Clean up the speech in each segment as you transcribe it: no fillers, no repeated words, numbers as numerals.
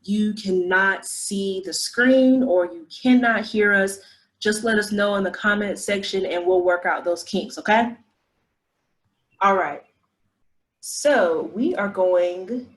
you cannot see the screen or you cannot hear us, just let us know in the comment section and we'll work out those kinks, okay? All right. So we are going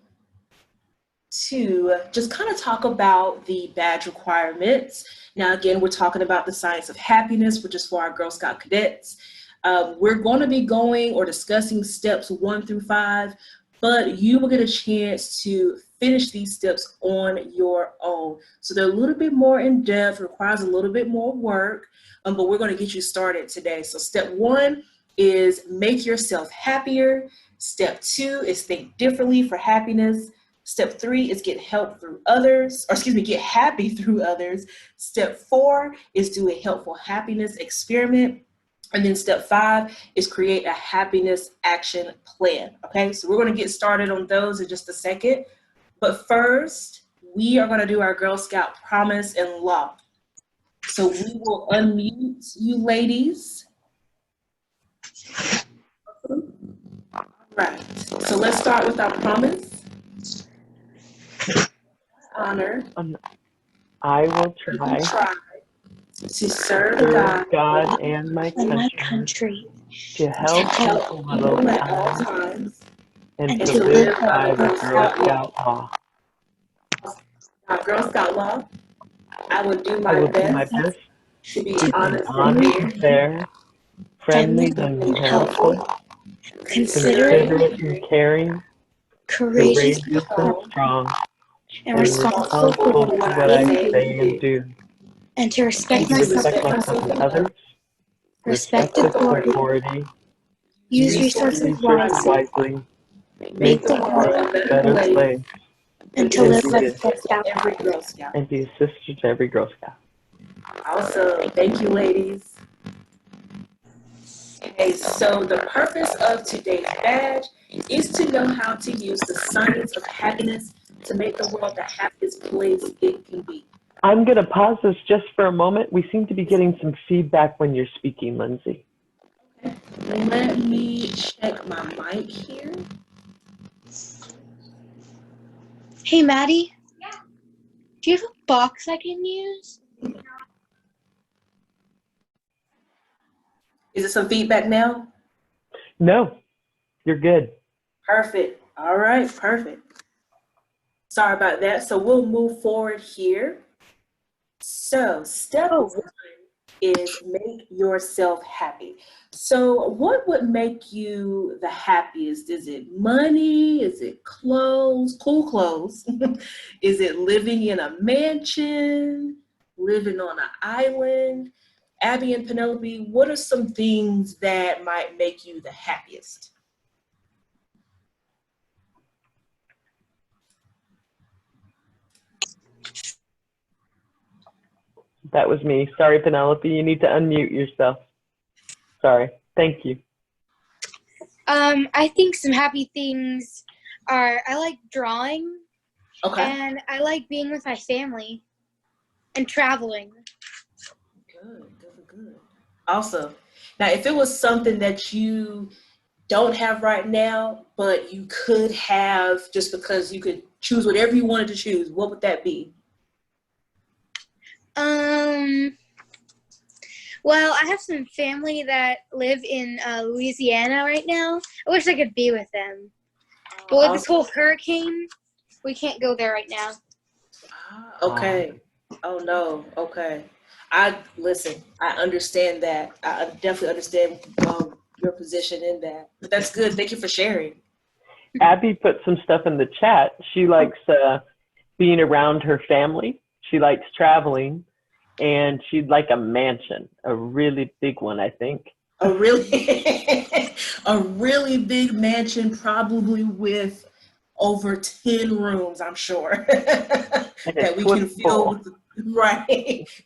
to just kind of talk about the badge requirements. Now, again, we're talking about the science of happiness, which is for our Girl Scout cadets. We're going to be going or discussing steps 1 through 5, but you will get a chance to finish these steps on your own. So they're a little bit more in depth, requires a little bit more work, but we're going to get you started today. So step 1 is make yourself happier. Step 2 is think differently for happiness. Step 3 is get happy through others. Step 4 is do a helpful happiness experiment. And then step 5 is create a happiness action plan. Okay, so we're going to get started on those in just a second. But first, we are going to do our Girl Scout promise and law. So we will unmute you ladies. All right, so let's start with our promise. Honor. I will try to serve God and my country, to help people at all times, and to live by the Girl Scout law. Our Girl Scout law, I will do my best to be honest and fair, friendly and helpful, considerate and caring, courageous and strong, and responsible for what I say and do. And to respect myself and others, respect authority, use resources wisely, make the world a better place, and to live like Girl Scout and be a sister to every Girl Scout. Awesome. Thank you, ladies. Okay, so the purpose of today's badge is to know how to use the science of happiness to make the world the happiest place it can be. I'm going to pause this just for a moment. We seem to be getting some feedback when you're speaking, Lindsay. Okay. Let me check my mic here. Hey, Maddie. Yeah? Do you have a box I can use? Is it some feedback now? No, you're good. Perfect. All right, perfect. Sorry about that. So we'll move forward here. So step 1 is make yourself happy. So what would make you the happiest? Is it money? Is it clothes, cool clothes? Is it living in a mansion? Living on an island? Abby and Penelope, what are some things that might make you the happiest? That was me. Sorry, Penelope. You need to unmute yourself. Sorry. Thank you. I think some happy things are I like drawing. Okay. And I like being with my family and traveling. Good. Awesome. Now, if it was something that you don't have right now, but you could have just because you could choose whatever you wanted to choose, what would that be? Well, I have some family that live in Louisiana right now. I wish I could be with them. But with this whole hurricane, we can't go there right now. Okay. Oh, no. Okay. I understand that. I definitely understand your position in that. But that's good. Thank you for sharing. Abby put some stuff in the chat. She likes being around her family. She likes traveling. And she'd like a mansion, a really big one, I think. A really big mansion, probably with over 10 rooms, I'm sure. that we can fill with,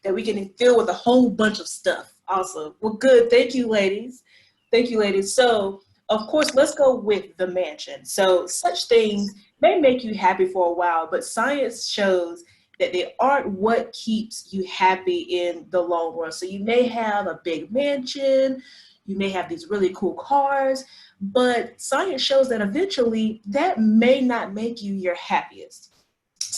that we can fill with a whole bunch of stuff. Awesome. Well, good. Thank you, ladies. So, of course, let's go with the mansion. So, such things may make you happy for a while, but science shows that they aren't what keeps you happy in the long run. So you may have a big mansion, you may have these really cool cars, but science shows that eventually that may not make you your happiest.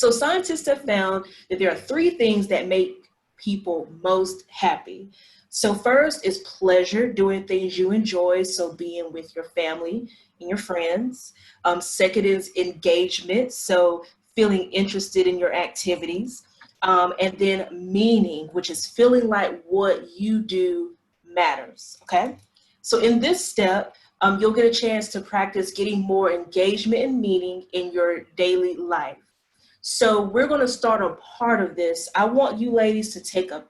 So scientists have found that there are 3 things that make people most happy. So first is pleasure, doing things you enjoy, so being with your family and your friends. Second is engagement, so feeling interested in your activities. And then meaning, which is feeling like what you do matters, okay? So in this step, you'll get a chance to practice getting more engagement and meaning in your daily life. So we're going to start on part of this. I want you ladies to take a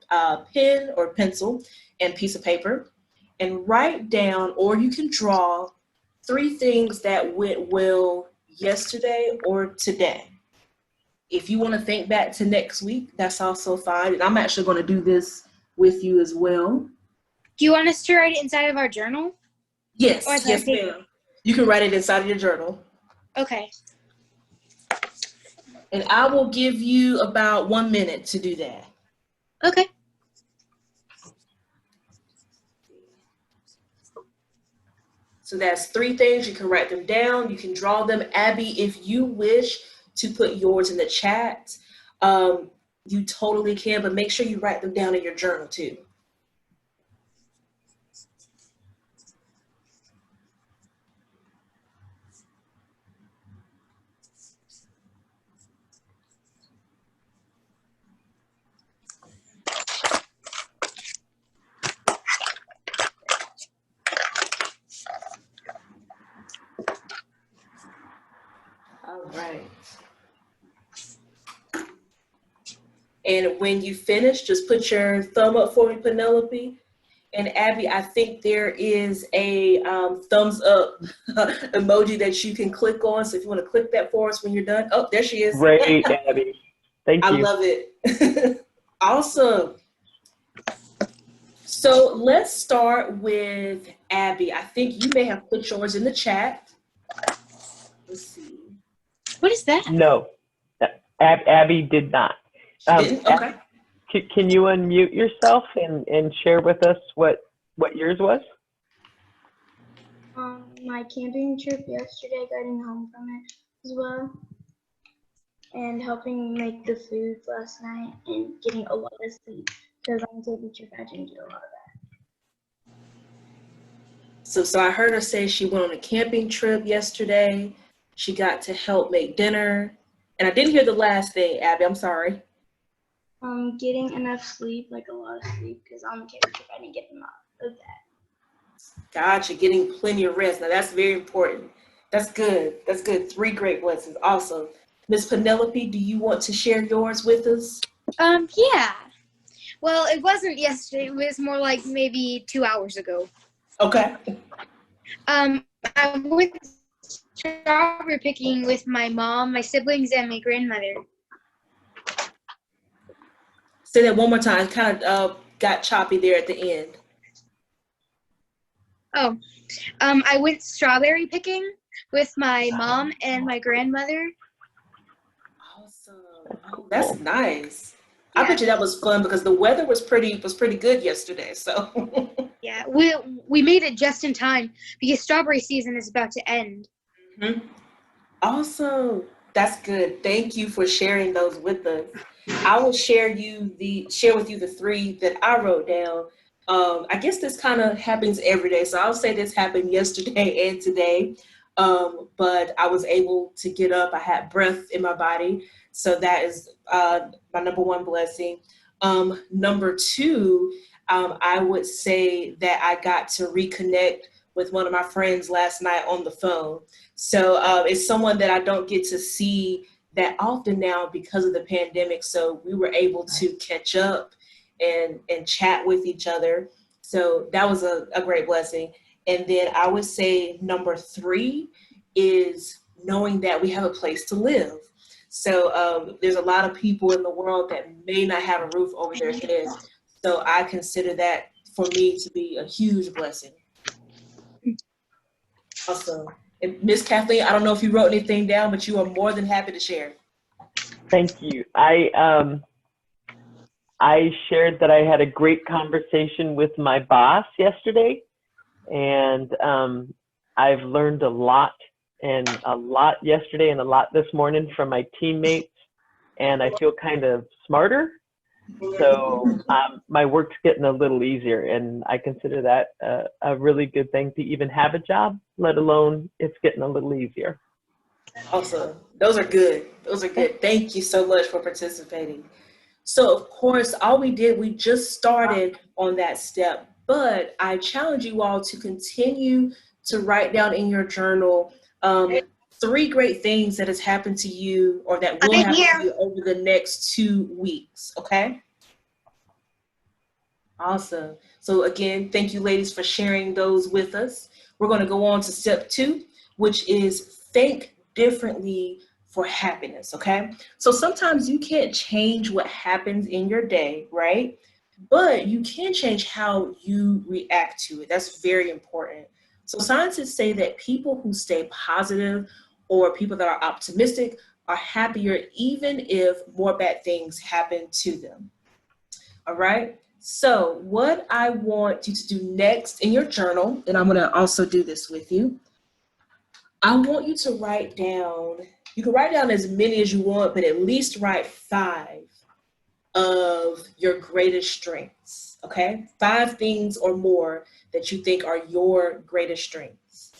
pen or pencil and piece of paper and write down, or you can draw 3 things that went well yesterday or today. If you want to think back to next week, that's also fine. And I'm actually going to do this with you as well. Do you want us to write it inside of our journal? Yes, yes, ma'am. You can write it inside of your journal. Okay. And I will give you about 1 minute to do that. Okay. So that's 3 things. You can write them down. You can draw them. Abby, if you wish to put yours in the chat, you totally can, but make sure you write them down in your journal too. All right. And when you finish, just put your thumb up for me, Penelope. And Abby, I think there is a thumbs up emoji that you can click on. So if you want to click that for us when you're done. Oh, there she is. Great, Abby. Thank you. I love it. Awesome. So let's start with Abby. I think you may have put yours in the chat. Let's see. What is that? No, Abby did not. Didn't? Okay. Can you unmute yourself and share with us what yours was? My camping trip yesterday, getting home from it as well, and helping make the food last night, and getting a lot of sleep because on the camping trip I didn't get a lot of that. So I heard her say she went on a camping trip yesterday. She got to help make dinner. And I didn't hear the last thing, Abby. I'm sorry. Getting enough sleep, like a lot of sleep, because on the camping trip I didn't get enough of that. Gotcha. Getting plenty of rest. Now that's very important. That's good. That's good. 3 great blessings. Awesome. Miss Penelope, do you want to share yours with us? Yeah. Well, it wasn't yesterday. It was more like maybe 2 hours ago. Okay. I went strawberry picking with my mom, my siblings, and my grandmother. Say that one more time. Kind of got choppy there at the end. Oh, I went strawberry picking with my mom and my grandmother. Awesome. Oh, that's nice. Yeah. I bet you that was fun because the weather was pretty good yesterday. So Yeah, we made it just in time because strawberry season is about to end. Mm-hmm. Awesome. That's good. Thank you for sharing those with us. I will share with you the 3 that I wrote down. I guess this kind of happens every day. So I'll say this happened yesterday and today. But I was able to get up. I had breath in my body. So that is my number 1 blessing. Number 2, I would say that I got to reconnect with one of my friends last night on the phone. So it's someone that I don't get to see that often now because of the pandemic. So we were able to catch up and chat with each other. So that was a great blessing. And then I would say number 3 is knowing that we have a place to live. So there's a lot of people in the world that may not have a roof over their head. So I consider that for me to be a huge blessing. Awesome. And Miss Kathleen, I don't know if you wrote anything down, but you are more than happy to share. Thank you. I shared that I had a great conversation with my boss yesterday, and I've learned a lot yesterday and a lot this morning from my teammates. and I feel kind of smarter. So my work's getting a little easier, and I consider that a really good thing to even have a job, let alone it's getting a little easier. Awesome. Those are good. Those are good. Thank you so much for participating. So, of course, we just started on that step, but I challenge you all to continue to write down in your journal 3 great things that has happened to you or that will happen to you over the next 2 weeks. Okay? Awesome. So, again, thank you, ladies, for sharing those with us. We're going to go on to step 2, which is think differently for happiness, okay? So sometimes you can't change what happens in your day, right? But you can change how you react to it. That's very important. So scientists say that people who stay positive or people that are optimistic are happier even if more bad things happen to them. All right? So what I want you to do next in your journal, and I'm going to also do this with you, I want you to write down, you can write down as many as you want, but at least write 5 of your greatest strengths, okay? 5 things or more that you think are your greatest strengths.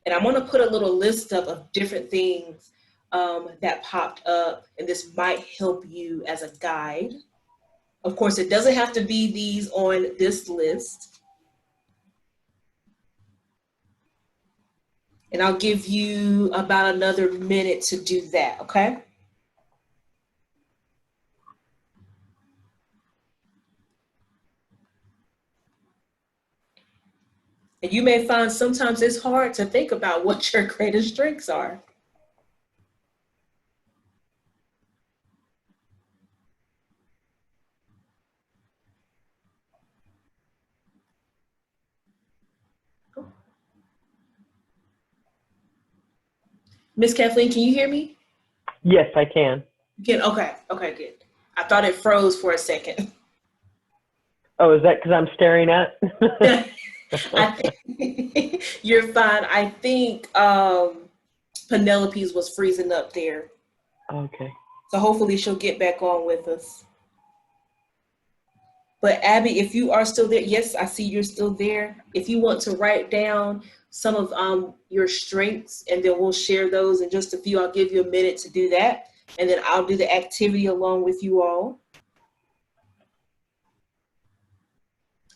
And I'm gonna put a little list up of different things that popped up, and this might help you as a guide. Of course, it doesn't have to be these on this list. And I'll give you about another minute to do that, okay? And you may find sometimes it's hard to think about what your greatest strengths are. Miss Kathleen, can you hear me? Yes, I can. Okay, good. I thought it froze for a second. Oh, is that because I'm staring at? I think you're fine. I think Penelope's was freezing up there. Okay. So hopefully she'll get back on with us. But Abby, if you are still there, yes, I see you're still there. If you want to write down some of your strengths, and then we'll share those in just a few. I'll give you a minute to do that, and then I'll do the activity along with you all.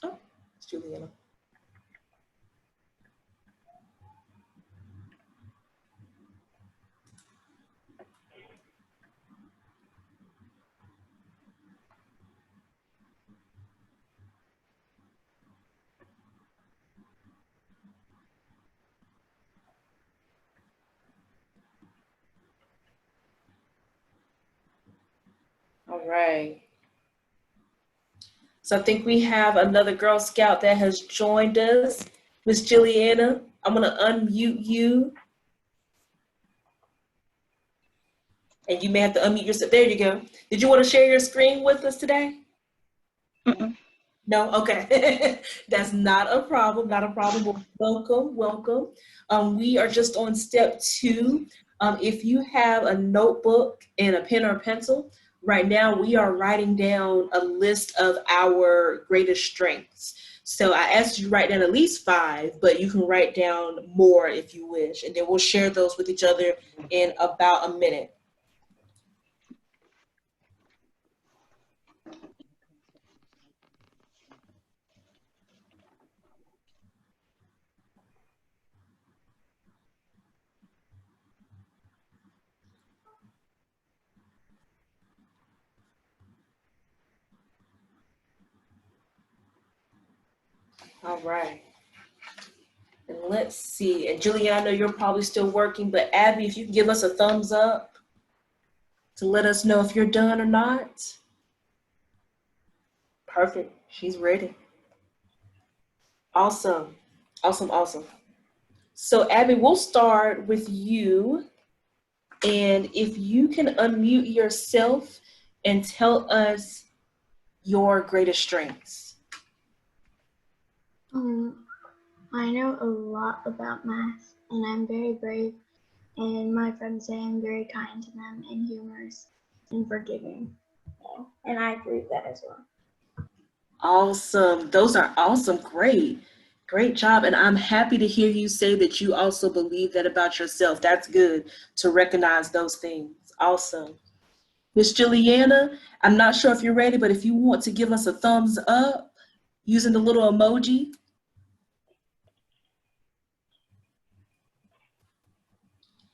Oh, it's Juliana. All right. So I think we have another Girl Scout that has joined us. Miss Juliana, I'm going to unmute you. And you may have to unmute yourself. There you go. Did you want to share your screen with us today? Mm-mm. No? Okay. That's not a problem. Not a problem. Welcome. We are just on step 2. If you have a notebook and a pen or pencil, right now we are writing down a list of our greatest strengths. So I asked you to write down at least 5, but you can write down more if you wish. And then we'll share those with each other in about a minute. All right. And let's see. And Julia, I know you're probably still working, but Abby, if you can give us a thumbs up to let us know if you're done or not. Perfect. She's ready. Awesome. So Abby, we'll start with you. And if you can unmute yourself and tell us your greatest strengths. I know a lot about math, and I'm very brave, and my friends say I'm very kind to them and humorous, and forgiving. So, and I agree with that as well. Awesome. Those are awesome. Great job. And I'm happy to hear you say that you also believe that about yourself. That's good to recognize those things. Awesome. Miss Juliana, I'm not sure if you're ready, but if you want to give us a thumbs up using the little emoji.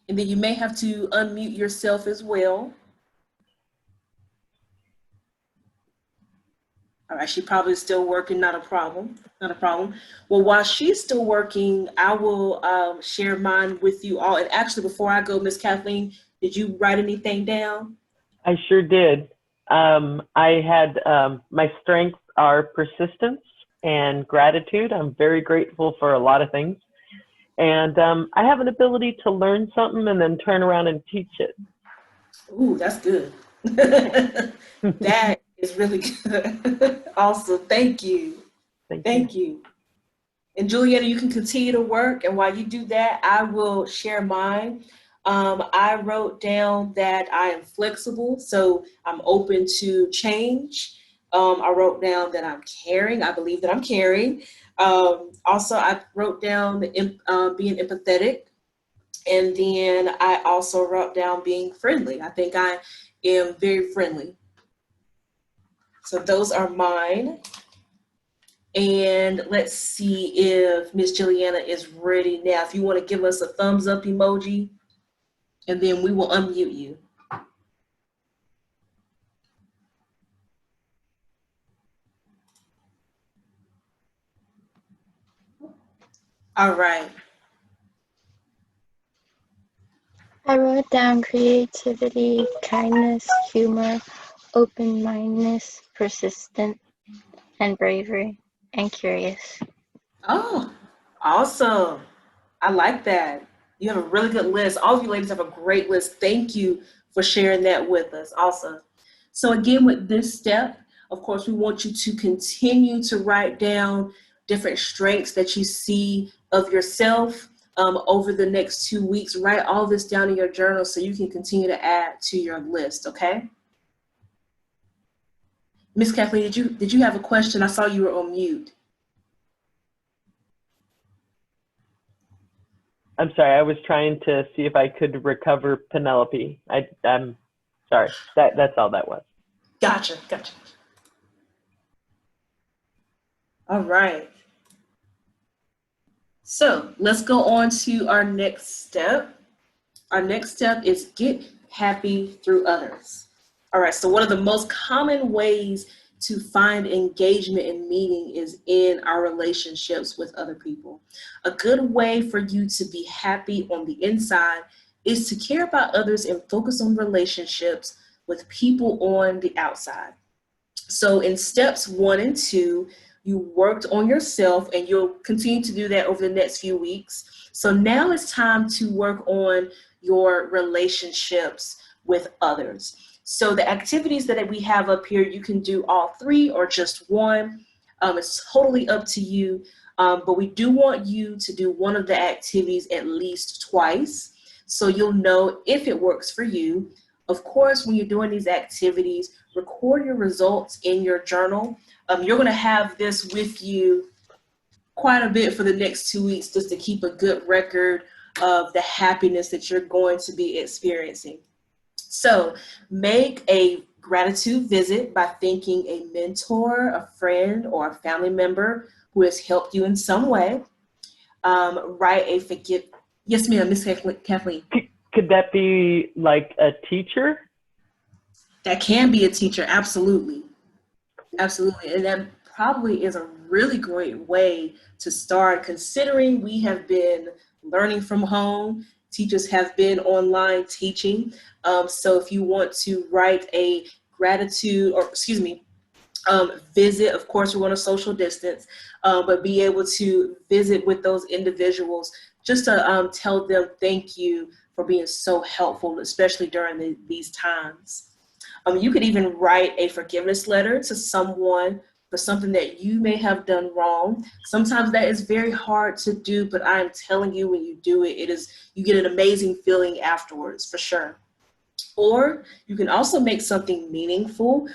And then you may have to unmute yourself as well. All right, she probably is still working, not a problem, not a problem. Well, while she's still working, I will share mine with you all. And actually, before I go, Miss Kathleen, did you write anything down? I sure did. I had my strengths are persistence and gratitude. I'm very grateful for a lot of things. And I have an ability to learn something and then turn around and teach it. Ooh, that's good. That is really good. Awesome. Thank you. Thank you. And Julietta, you can continue to work. And while you do that, I will share mine. I wrote down that I am flexible, so I'm open to change. I wrote down that I'm caring. I believe that I'm caring. Also, I wrote down being empathetic. And then I also wrote down being friendly. I think I am very friendly. So those are mine. And let's see if Miss Juliana is ready now. If you want to give us a thumbs up emoji, and then we will unmute you. All right. I wrote down creativity, kindness, humor, open-mindedness, persistent, and bravery, and curious. Oh, awesome. I like that. You have a really good list. All of you ladies have a great list. Thank you for sharing that with us. Awesome. So again, with this step, of course, we want you to continue to write down different strengths that you see of yourself over the next 2 weeks. Write all this down in your journal so you can continue to add to your list, okay? Miss Kathleen, did you have a question? I saw you were on mute. I'm sorry, I was trying to see if I could recover Penelope. I'm sorry, that's all that was. Gotcha. All right. So let's go on to our next step. Our next step is get happy through others. All right, so one of the most common ways to find engagement and meaning is in our relationships with other people. A good way for you to be happy on the inside is to care about others and focus on relationships with people on the outside. So in steps 1 and 2, you worked on yourself, and you'll continue to do that over the next few weeks. So now it's time to work on your relationships with others. So the activities that we have up here, you can do all 3 or just one. It's totally up to you, but we do want you to do one of the activities at least twice, so you'll know if it works for you. Of course, when you're doing these activities, record your results in your journal. You're going to have this with you quite a bit for the next 2 weeks, just to keep a good record of the happiness that you're going to be experiencing. So make a gratitude visit by thanking a mentor, a friend, or a family member who has helped you in some way. Write a Yes, ma'am, Miss Kathleen. Could that be like a teacher? That can be a teacher, absolutely. Absolutely, and that probably is a really great way to start, considering we have been learning from home. Teachers have been online teaching. So if you want to write a gratitude, visit, of course we want to social distance, but be able to visit with those individuals just to tell them thank you for being so helpful, especially during these times. You could even write a forgiveness letter to someone for something that you may have done wrong. Sometimes that is very hard to do, but I'm telling you, when you do it, you get an amazing feeling afterwards, for sure. Or you can also make something meaningful.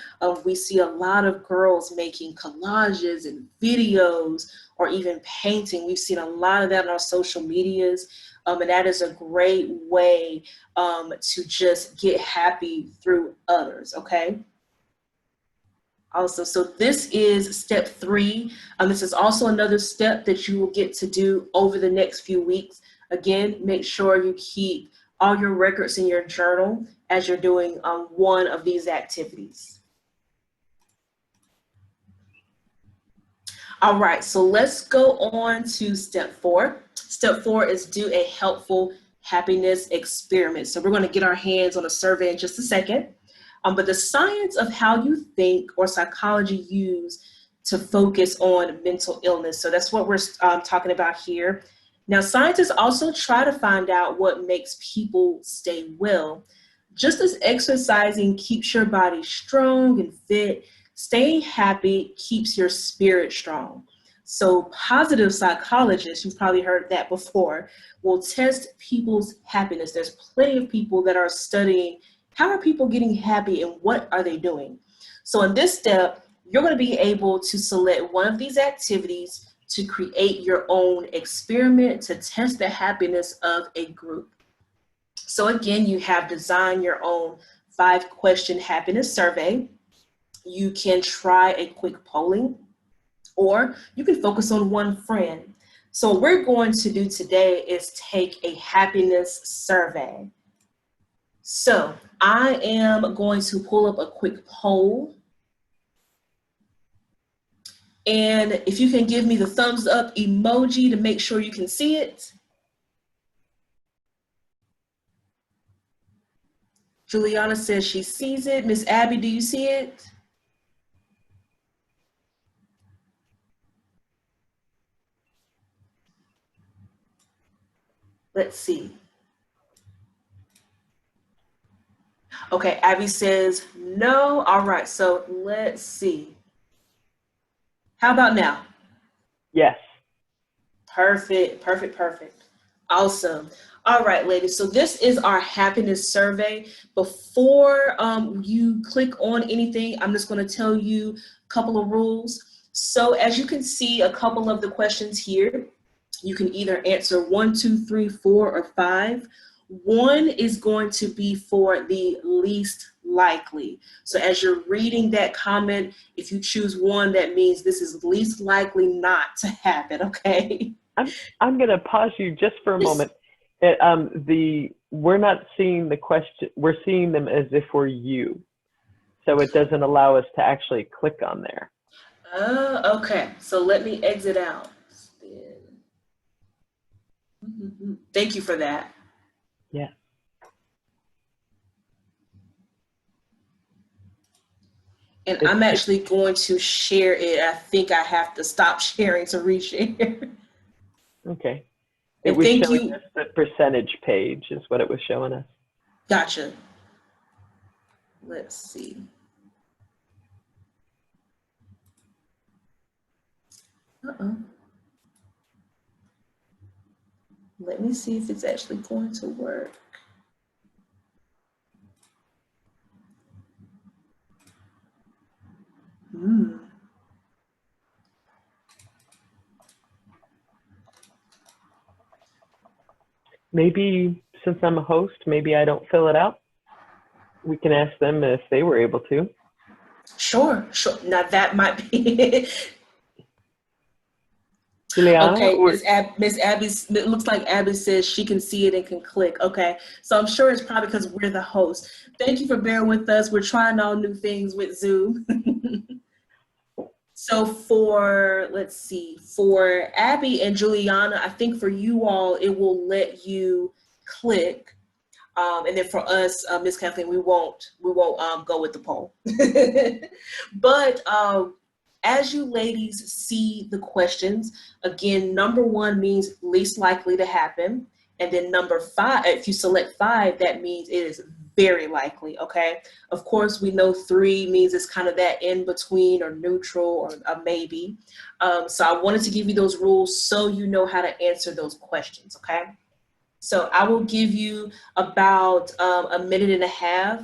We see a lot of girls making collages and videos or even painting. We've seen a lot of that on our social medias. And that is a great way to just get happy through others, okay? Also, so this is step 3. This is also another step that you will get to do over the next few weeks. Again, make sure you keep all your records in your journal as you're doing one of these activities. All right, so let's go on to step 4. Step 4 is do a helpful happiness experiment. So we're going to get our hands on a survey in just a second. But the science of how you think or psychology use to focus on mental illness. So that's what we're talking about here. Now, scientists also try to find out what makes people stay well. Just as exercising keeps your body strong and fit, staying happy keeps your spirit strong. So positive psychologists, you've probably heard that before, will test people's happiness. There's plenty of people that are studying how are people getting happy and what are they doing. So in this step, you're going to be able to select one of these activities to create your own experiment to test the happiness of a group. So again, you have designed your own 5-question happiness survey. You can try a quick polling, or you can focus on one friend. So what we're going to do today is take a happiness survey. So I am going to pull up a quick poll. And if you can give me the thumbs up emoji to make sure you can see it. Juliana says she sees it. Miss Abby, do you see it? Let's see. Okay, Abby says no. All right, so let's see. How about now? Yes. Perfect, perfect, perfect. Awesome. All right, ladies, so this is our happiness survey. Before you click on anything, I'm just going to tell you a couple of rules. So as you can see, a couple of the questions here, you can either answer 1, 2, 3, 4, or 5. 1 is going to be for the least likely. So as you're reading that comment, if you choose 1, that means this is least likely not to happen, okay? I'm going to pause you just for a moment. We're not seeing the question, we're seeing them as if we're you. So it doesn't allow us to actually click on there. Oh, okay. So let me exit out. Thank you for that. Yeah. And I'm actually going to share it. I think I have to stop sharing to reshare. Okay. It And was thank showing you. us the percentage page is what it was showing us. Gotcha. Let's see. Uh-oh. Let me see if it's actually going to work. Maybe since I'm a host, maybe I don't fill it out. We can ask them if they were able to. Sure, sure. Now that might be Juliana, okay. Miss Abby, it looks like Abby says she can see it and can click. Okay, so I'm sure it's probably because we're the host. Thank you for bearing with us. We're trying all new things with Zoom. So let's see, for Abby and Juliana, I think for you all, it will let you click. And then for us, Miss Kathleen, we won't go with the poll. But as you ladies see the questions, again, number 1 means least likely to happen. And then number 5, if you select 5, that means it is very likely, okay? Of course, we know 3 means it's kind of that in between or neutral or a maybe. So I wanted to give you those rules so you know how to answer those questions, okay? So I will give you about a minute and a half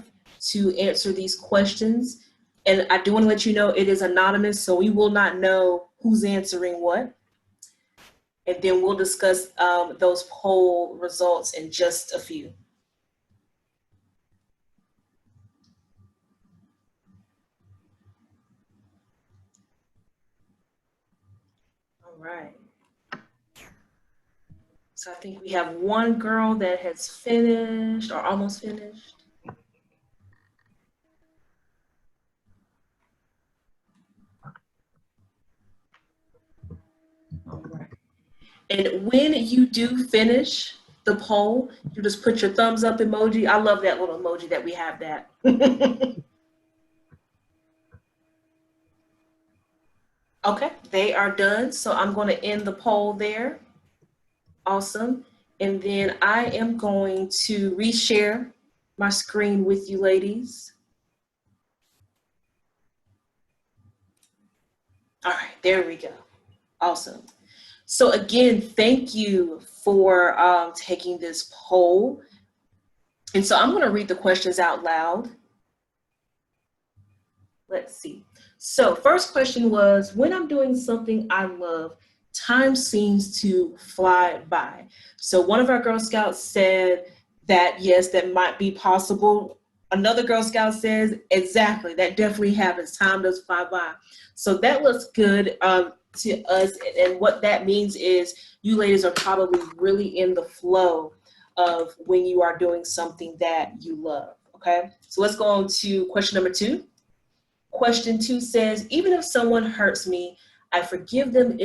to answer these questions. And I do want to let you know it is anonymous, so we will not know who's answering what. And then we'll discuss those poll results in just a few. All right. So I think we have one girl that has finished or almost finished. All right. And when you do finish the poll, you just put your thumbs up emoji. I love that little emoji that we have that. Okay, they are done. So I'm going to end the poll there. Awesome. And then I am going to reshare my screen with you ladies. All right, there we go. Awesome. So again, thank you for taking this poll. And so I'm going to read the questions out loud. Let's see. So first question was, when I'm doing something I love, time seems to fly by. So one of our Girl Scouts said that, yes, that might be possible. Another Girl Scout says, exactly, that definitely happens. Time does fly by. So that looks good to us. And what that means is you ladies are probably really in the flow of when you are doing something that you love, okay? So let's go on to question number 2. Question 2 says, even if someone hurts me, I forgive them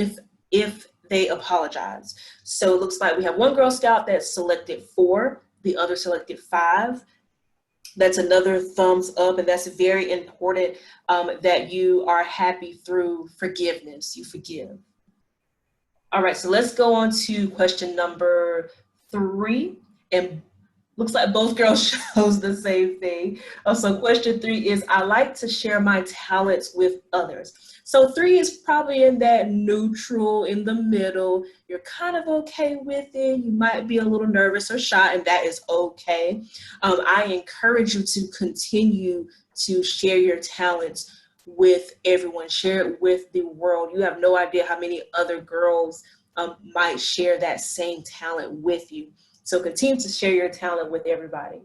if they apologize. So it looks like we have one Girl Scout that selected 4, the other selected 5. That's another thumbs up, and that's very important that you are happy through forgiveness. You forgive. All right, so let's go on to question number 3, and looks like both girls chose the same thing. So question 3 is, I like to share my talents with others. So 3 is probably in that neutral, in the middle. You're kind of okay with it. You might be a little nervous or shy, and that is okay. I encourage you to continue to share your talents with everyone. Share it with the world. You have no idea how many other girls might share that same talent with you. So continue to share your talent with everybody.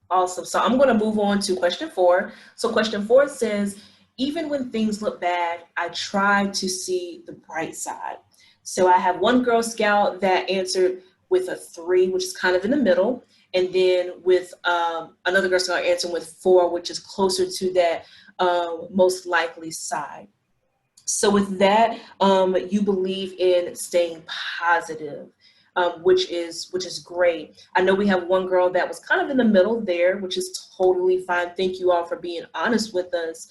Awesome. So I'm going to move on to question 4. So question 4 says, even when things look bad, I try to see the bright side. So I have one Girl Scout that answered with a 3, which is kind of in the middle. And then with another Girl Scout answering with 4, which is closer to that most likely side. So with that, you believe in staying positive. Which is great. I know we have one girl that was kind of in the middle there, which is totally fine. Thank you all for being honest with us.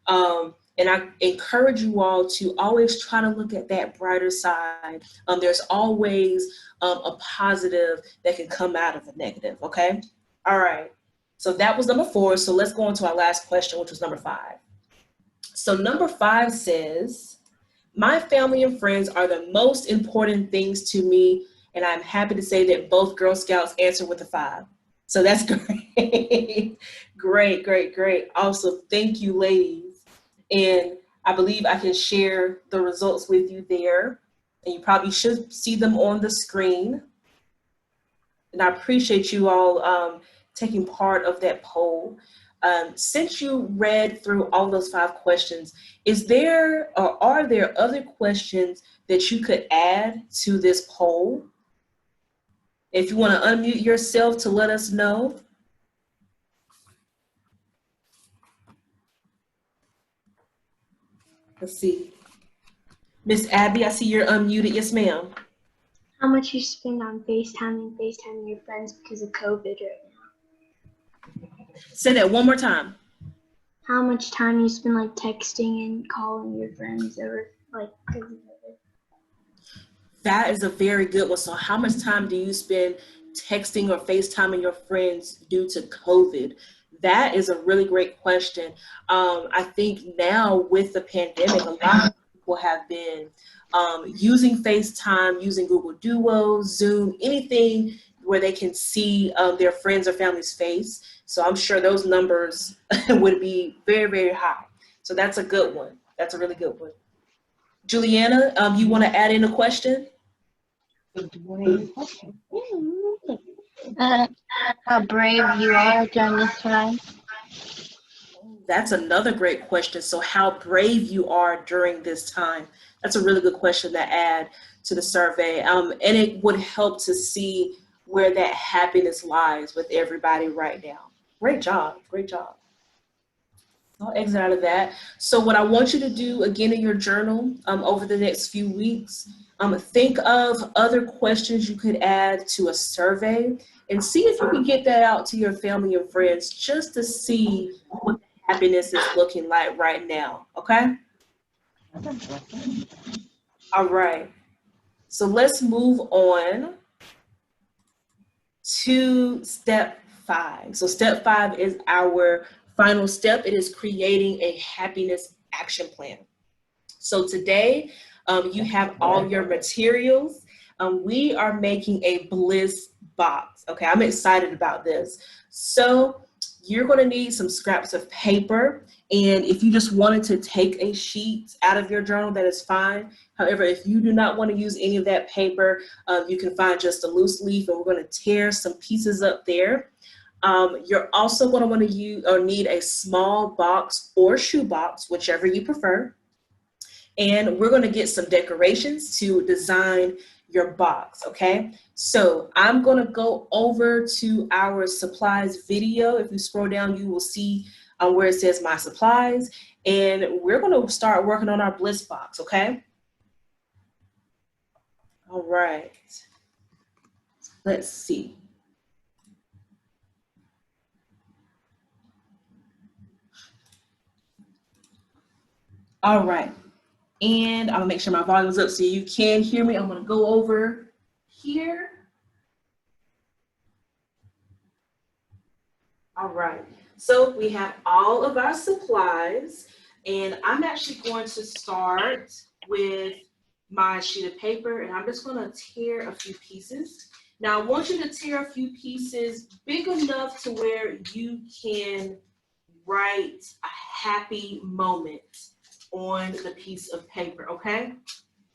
And I encourage you all to always try to look at that brighter side. There's always a positive that can come out of a negative, okay? All right, so that was number 4. So let's go on to our last question, which was number 5. So number 5 says, my family and friends are the most important things to me. And I'm happy to say that both Girl Scouts answered with a 5. So that's great. Great. Awesome. Thank you, ladies. And I believe I can share the results with you there. And you probably should see them on the screen. And I appreciate you all taking part of that poll. Since you read through all those 5 questions, is there or are there other questions that you could add to this poll? If you want to unmute yourself to let us know. Let's see. Miss Abby, I see you're unmuted. Yes, ma'am. How much you spend on FaceTiming your friends because of COVID right now? Say that one more time. How much time you spend like texting and calling your friends over like because of COVID? That is a very good one. So how much time do you spend texting or FaceTiming your friends due to COVID? That is a really great question. I think now with the pandemic, a lot of people have been using FaceTime, using Google Duo, Zoom, anything where they can see their friends or family's face. So I'm sure those numbers would be very, very high. So that's a good one. That's a really good one. Juliana, you want to add in a question? How brave you are during this time. That's another great question. So how brave you are during this time. That's a really good question to add to the survey. And it would help to see where that happiness lies with everybody right now. Great job. Great job. I'll exit out of that. So what I want you to do again in your journal over the next few weeks, think of other questions you could add to a survey and see if you can get that out to your family and friends just to see what happiness is looking like right now. Okay? All right. So let's move on to step 5. So step 5 is our final step. It is creating a happiness action plan. So today you have all your materials. We are making a bliss box. Okay, I'm excited about this. So you're going to need some scraps of paper. And if you just wanted to take a sheet out of your journal, that is fine. However, if you do not want to use any of that paper, you can find just a loose leaf, and we're going to tear some pieces up there. You're also going to want to use or need a small box or shoe box, whichever you prefer. And we're going to get some decorations to design your box, okay? So I'm going to go over to our supplies video. If you scroll down, you will see where it says my supplies, and we're going to start working on our bliss box, okay? All right. Let's see. All right. And I'm gonna make sure my volume's up so you can hear me. I'm gonna go over here. All right, so we have all of our supplies, and I'm actually going to start with my sheet of paper, and I'm just gonna tear a few pieces. Now I want you to tear a few pieces big enough to where you can write a happy moment on the piece of paper, okay?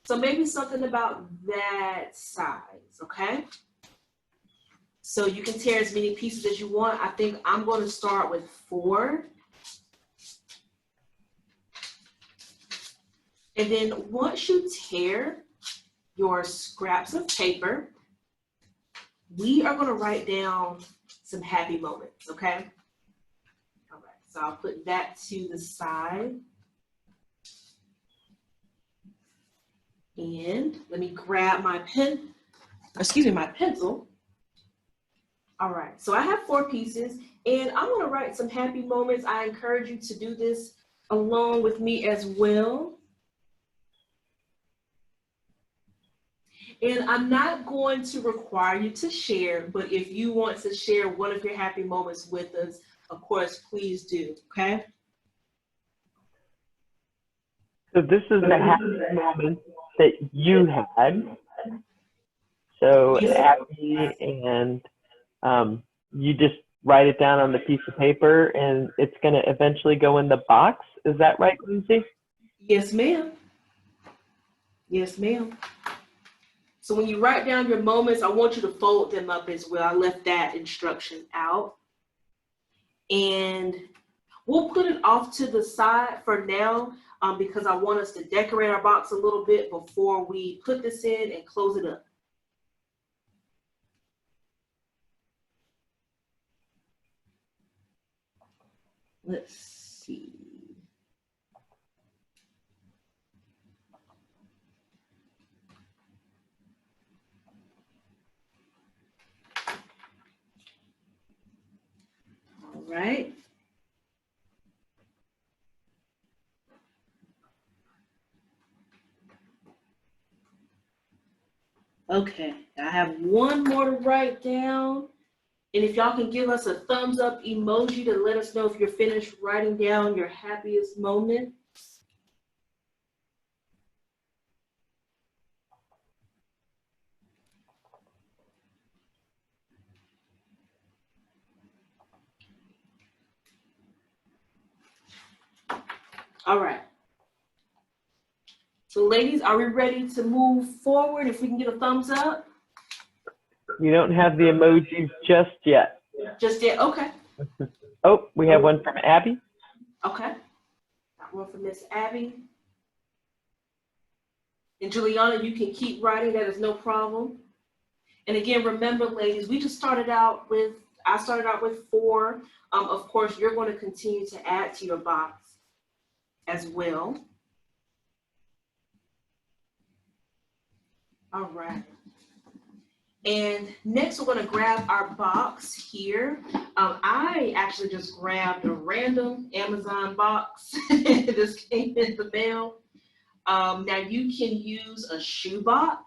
So maybe something about that size, okay? So you can tear as many pieces as you want. I think I'm going to start with 4. And then once you tear your scraps of paper, we are going to write down some happy moments, okay? All right, so I'll put that to the side. And let me grab my my pencil. All right, so I have 4 pieces, and I'm gonna write some happy moments. I encourage you to do this along with me as well. And I'm not going to require you to share, but if you want to share one of your happy moments with us, of course, please do, okay? So this is the happy moment that you had. So happy, and you just write it down on the piece of paper, and it's going to eventually go in the box. Is that right, Lindsay? Yes, ma'am. Yes, ma'am. So when you write down your moments, I want you to fold them up as well. I left that instruction out. And we'll put it off to the side for now because I want us to decorate our box a little bit before we put this in and close it up. Let's see. All right. Okay, I have one more to write down. And if y'all can give us a thumbs up emoji to let us know if you're finished writing down your happiest moment. All right. So ladies, are we ready to move forward? If we can get a thumbs up. You don't have the emojis just yet. Just yet, okay. Oh, we have one from Abby. Okay. Got one from Miss Abby. And Juliana, you can keep writing, that is no problem. And again, remember ladies, I started out with 4. Of course, you're going to continue to add to your box as well. All right. And next we're going to grab our box here. I actually just grabbed a random Amazon box. This came in the mail. Now you can use a shoe box.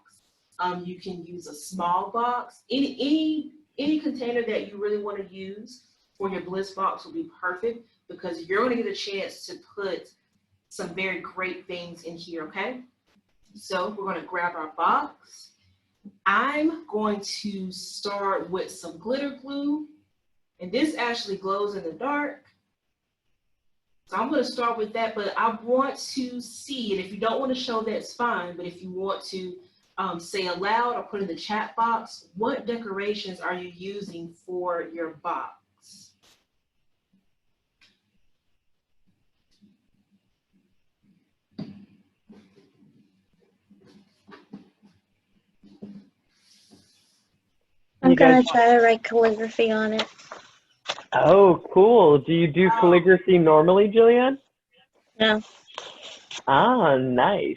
You can use a small box. Any container that you really want to use for your bliss box will be perfect because you're going to get a chance to put some very great things in here, okay? So we're going to grab our box. I'm going to start with some glitter glue, and this actually glows in the dark. So I'm going to start with that, but I want to see, and if you don't want to show, that's fine, but if you want to say aloud or put in the chat box, what decorations are you using for your box? I'm gonna try to write calligraphy on it. Oh, cool. Do you do calligraphy normally, Jillian? No. Ah, nice.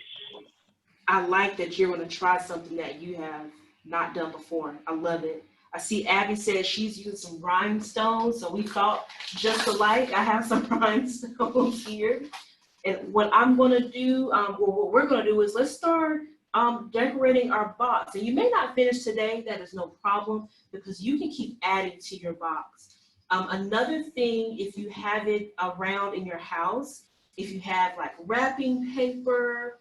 I like that you're going to try something that you have not done before. I love it. I see Abby says she's using some rhinestones, so we thought just alike. I have some rhinestones here. And what I'm going to do, what we're going to do is let's start decorating our box. And you may not finish today, that is no problem, because you can keep adding to your box. Another thing, if you have it around in your house, if you have like wrapping paper,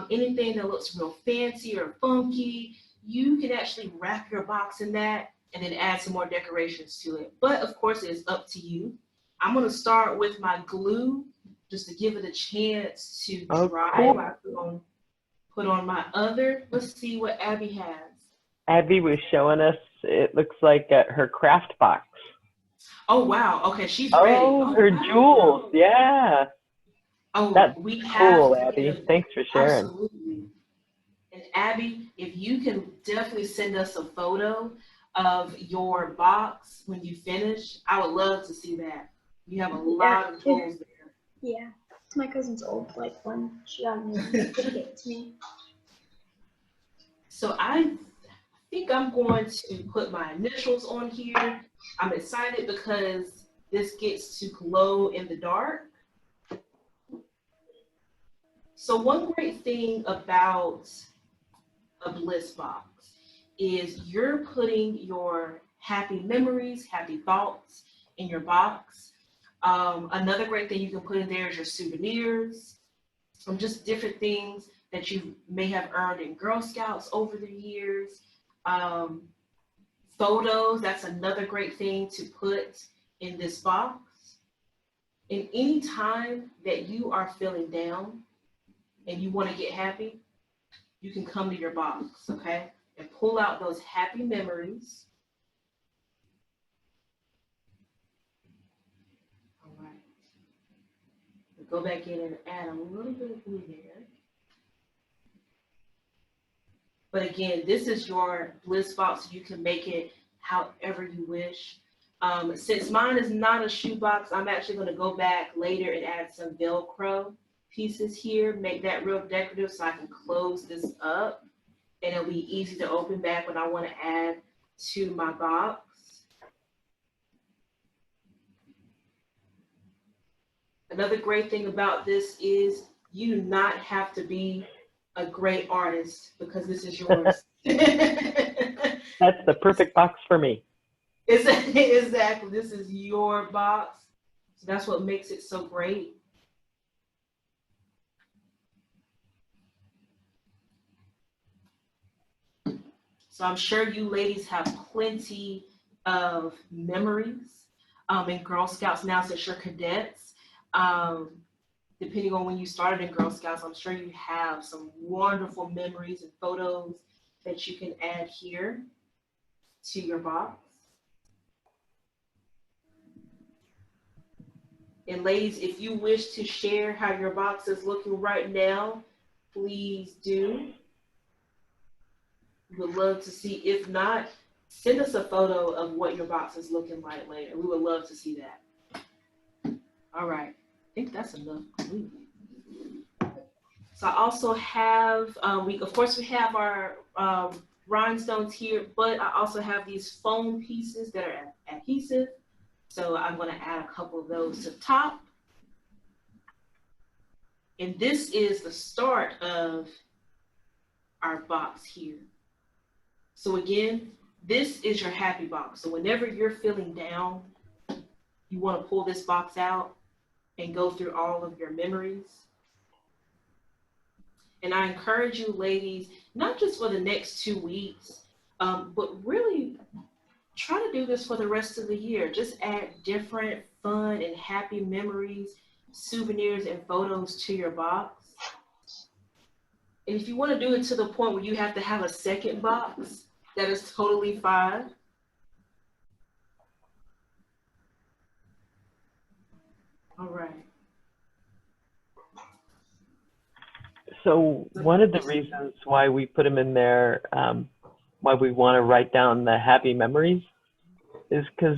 anything that looks real fancy or funky, you can actually wrap your box in that and then add some more decorations to it. But of course, it is up to you. I'm going to start with my glue just to give it a chance to dry. Cool. I put on my other. Let's see what Abby has. Abby was showing us, it looks like her craft box. Oh, wow. Okay, she's ready. Oh, her jewels. Yeah. Oh, that's we have cool, Abby. Thanks for sharing. Absolutely. And Abby, if you can definitely send us a photo of your box when you finish, I would love to see that. You have a lot of jewels there. Yeah. It's my cousin's old like one. She got me. She gave it to me. So I think I'm going to put my initials on here. I'm excited because this gets to glow in the dark. So one great thing about a bliss box is you're putting your happy memories, happy thoughts in your box. Another great thing you can put in there is your souvenirs, just different things that you may have earned in Girl Scouts over the years. Photos, that's another great thing to put in this box. And any time that you are feeling down and you want to get happy, you can come to your box, okay? And pull out those happy memories. All right. We'll go back in and add a little bit of glue there. But again, this is your bliss box, so you can make it however you wish. Since mine is not a shoe box, I'm actually going to go back later and add some Velcro pieces here, make that real decorative so I can close this up. And it'll be easy to open back when I want to add to my box. Another great thing about this is you do not have to be a great artist because this is yours. That's the perfect box for me. Exactly. This is your box. So that's what makes it so great. So I'm sure you ladies have plenty of memories in Girl Scouts now since you're cadets. depending on when you started in Girl Scouts, I'm sure you have some wonderful memories and photos that you can add here to your box. And ladies, if you wish to share how your box is looking right now, please do. We would love to see. If not, send us a photo of what your box is looking like later. We would love to see that. All right. I think that's enough. So I also have, of course, we have our rhinestones here, but I also have these foam pieces that are adhesive. So I'm going to add a couple of those to the top. And this is the start of our box here. So again, this is your happy box. So whenever you're feeling down, you want to pull this box out and go through all of your memories. And I encourage you, ladies, not just for the next 2 weeks, but really try to do this for the rest of the year. Just add different fun and happy memories, souvenirs, and photos to your box. And if you want to do it to the point where you have to have a second box, that is totally fine. All right. So one of the reasons why we put them in there, why we want to write down the happy memories, is because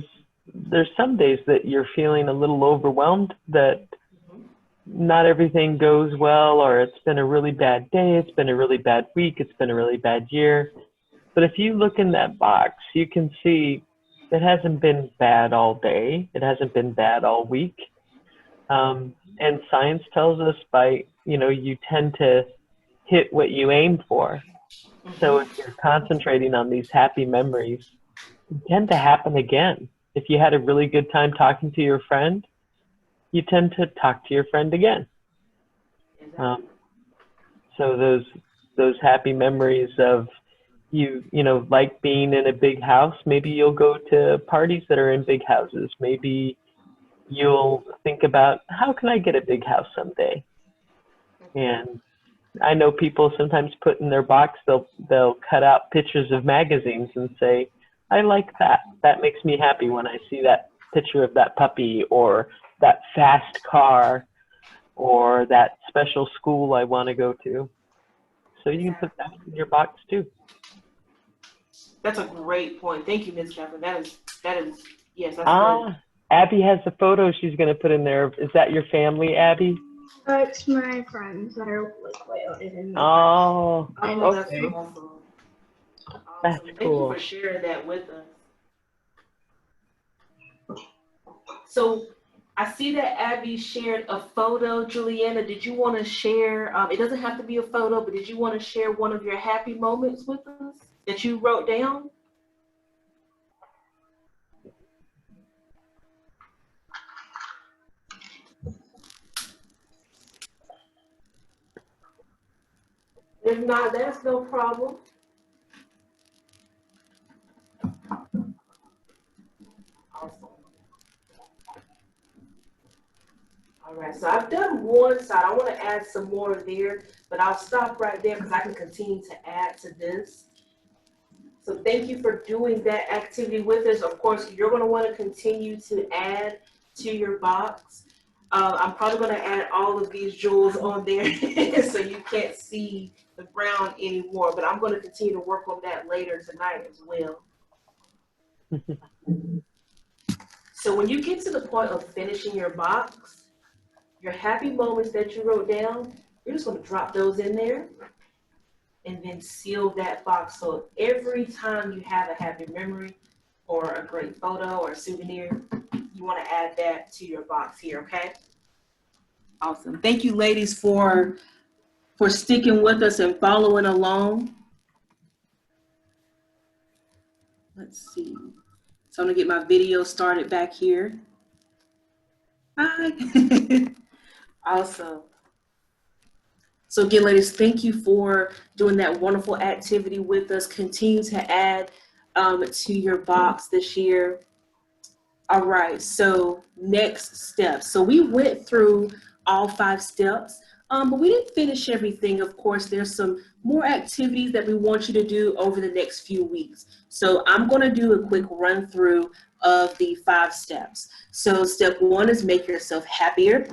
there's some days that you're feeling a little overwhelmed, that not everything goes well, or it's been a really bad day, it's been a really bad week, it's been a really bad year. But if you look in that box, you can see it hasn't been bad all day, it hasn't been bad all week. And science tells us you tend to hit what you aim for. So if you're concentrating on these happy memories, they tend to happen again. If you had a really good time talking to your friend, you tend to talk to your friend again. So those happy memories of you like being in a big house, maybe you'll go to parties that are in big houses. Maybe you'll think about, how can I get a big house someday? And I know people sometimes put in their box, they'll cut out pictures of magazines and say, I like that. That makes me happy when I see that picture of that puppy, or that fast car, or that special school I want to go to. So you can put that in your box too. That's a great point. Thank you, Ms. Jeffrey. That is, yes, that's great. Abby has a photo she's going to put in there. Is that your family, Abby? It's my friends that are like way older than me. Oh, That's okay. awesome. That's Thank cool. you for sharing that with us. So I see that Abby shared a photo. Juliana, did you want to share, it doesn't have to be a photo, but did you want to share one of your happy moments with us that you wrote down? If not, that's no problem. Awesome. All right, so I've done one side. I want to add some more there, but I'll stop right there because I can continue to add to this. So thank you for doing that activity with us. Of course, you're going to want to continue to add to your box. I'm probably going to add all of these jewels on there so you can't see the brown anymore, but I'm going to continue to work on that later tonight as well. So when you get to the point of finishing your box, your happy moments that you wrote down, you're just going to drop those in there and then seal that box. So every time you have a happy memory or a great photo or a souvenir, you want to add that to your box here, okay? Awesome. Thank you, ladies, for sticking with us and following along. Let's see. So I'm gonna get my video started back here. Hi. Awesome. So again, ladies, thank you for doing that wonderful activity with us. Continue to add to your box this year. All right, so next step. So we went through all 5 steps. But we didn't finish everything. Of course, there's some more activities that we want you to do over the next few weeks. So I'm going to do a quick run through of the 5 steps. So step 1 is make yourself happier.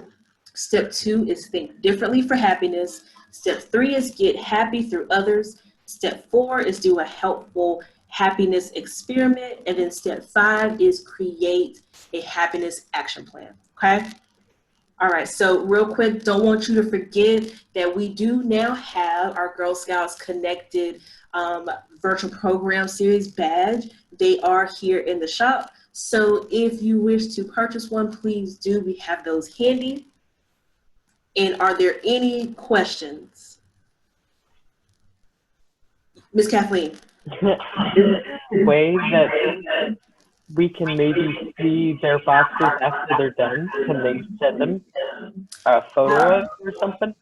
Step 2 is think differently for happiness. Step 3 is get happy through others. Step 4 is do a helpful happiness experiment. And then step 5 is create a happiness action plan. Okay? All right, so real quick, don't want you to forget that we do now have our Girl Scouts Connected virtual program series badge. They are here in the shop. So if you wish to purchase one, please do. We have those handy. And are there any questions? Miss Kathleen. Is there a way that we can maybe see their boxes after they're done? Can they send them a photo of or something?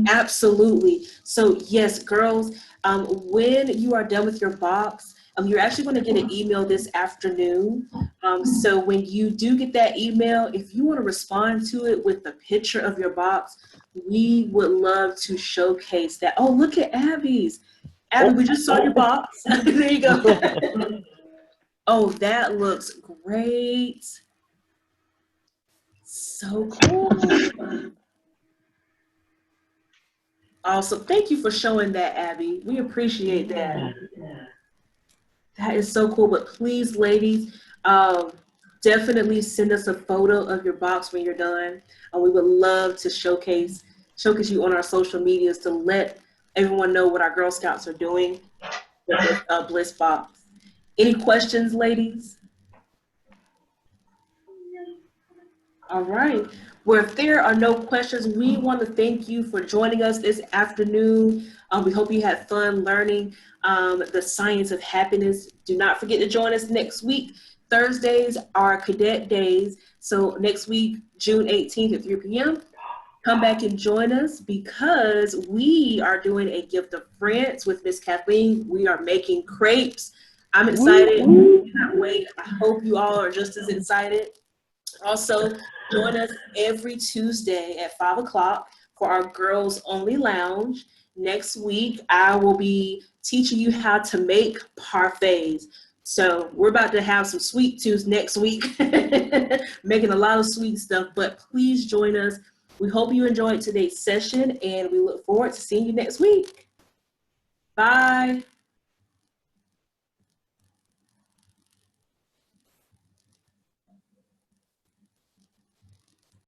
Absolutely. So yes, girls, when you are done with your box, you're actually going to get an email this afternoon. So when you do get that email, if you want to respond to it with a picture of your box, we would love to showcase that. Oh, look at Abby's. Abby, we just saw your box. There you go. Oh, that looks great. So cool. Awesome. Thank you for showing that, Abby. We appreciate that. That is so cool. But please, ladies, definitely send us a photo of your box when you're done. We would love to showcase you on our social medias to let everyone know what our Girl Scouts are doing with this Bliss box. Any questions, ladies? All right. Well, if there are no questions, we want to thank you for joining us this afternoon. We hope you had fun learning the science of happiness. Do not forget to join us next week. Thursdays are Cadette Days. So next week, June 18th at 3 p.m., come back and join us because we are doing a gift of France with Miss Kathleen. We are making crepes. I'm excited. I cannot wait. I hope you all are just as excited. Also, join us every Tuesday at 5 o'clock for our Girls Only Lounge. Next week, I will be teaching you how to make parfaits. So we're about to have some sweet tooths next week, making a lot of sweet stuff, but please join us. We hope you enjoyed today's session, and we look forward to seeing you next week. Bye.